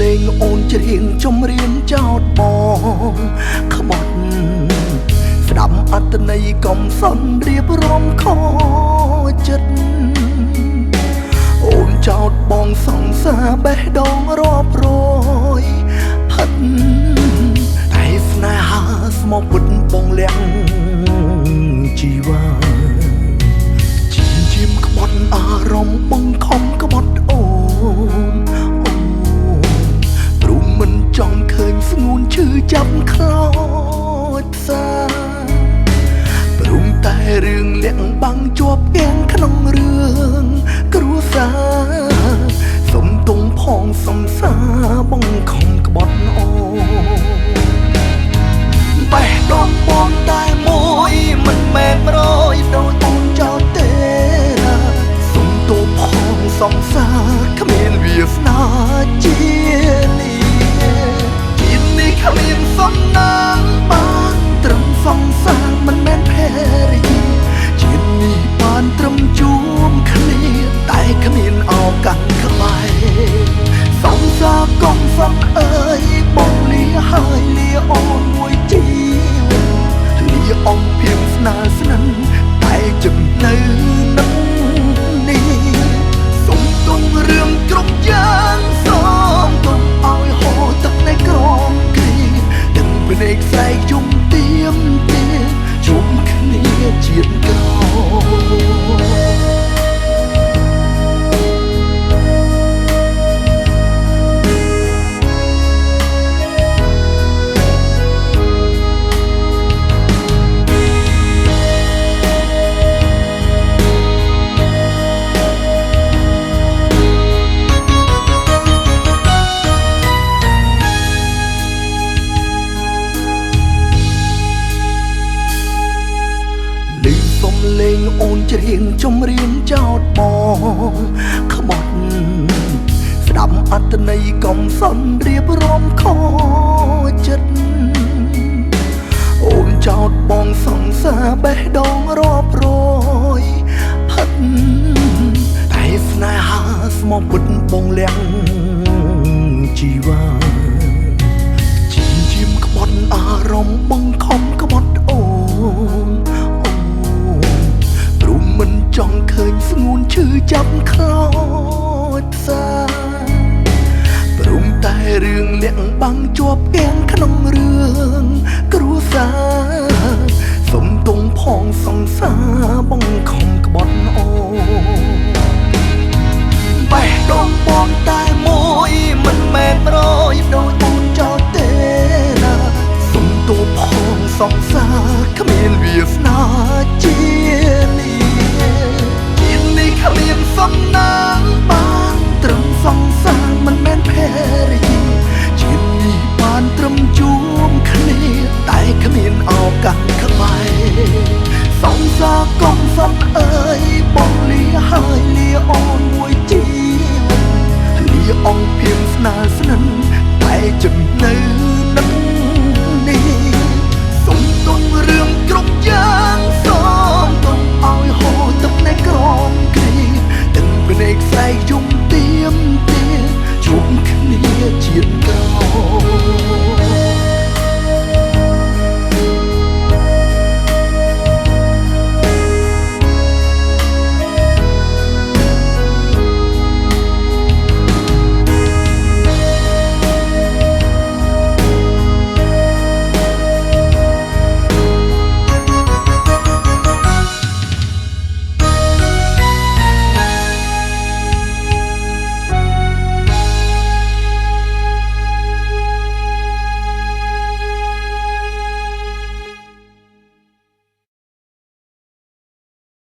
លេងអូនច្រៀងចំរៀងចោតបងខ្មត់ស្ដាប់អត្តន័យកុំសន់រៀបរំខចិត្តអូនចោតបងសង្សារបេះដូងរាប់រយផិតតែស្នេហាស្មោះពុតបងលៀងជីវ៉ាជាមក្បត់អារម្មណ៍បងខំក្បត់អូនព្រមមិនចង់ឃើញស្ងួនឈឺចាប់ខ្លោចផ្សាព្រមតែរឿងលាក់បាំងជាប់ទាំងក្នុងរឿងគ្រួសារសុំទងផងសង្សារបងខំក្បត់អូនបេះដូងបងតែមួយមិនមែន100ដូចអូនចោលទេសុំទងផងសង្សារគ្មានវាសនាជានេះគ្មានសំណាងបានត្រឹមសង្សារមិនមែនភរិយាជាតិនេះបានត្រឹមជួបគ្នាតែគ្មានឱកាសក្បែរសង្សារកុំសឹកអើយបងលាហើយលាអូនមួយជីវិតលាអំពីស្នាស្និនតែចំណៅនឹងនេះសុំទងរឿងគ្រប់យ៉ាងសូមទងឲ្យហូរទឹកនៃក្រមភ្នែកស្លែកជុំទៀមទៀជុំគ្នាជាតិក្រលេងអូនច្រៀងចំរៀងចោតបងខ្មត់ស្ដាប់អត្តន័យកុំសន់រៀបរំខចិត្តអូនចោតបងសង្សារបេះដូងរាប់រយផិតតែស្នេហាស្មោះពុតបងលៀងជីវ៉ាជាមក្បត់អារម្មណ៍បងខំក្បត់អូនមិនចង់ឃើញស្ងួនឈឺចាប់ខ្លោចផ្សាព្រមតែរឿងលាក់បាំងជាប់ទាំងក្នុងរឿងគ្រួសារសុំទងផងសង្សារបងខំក្បត់អូបេះដូងបងតែ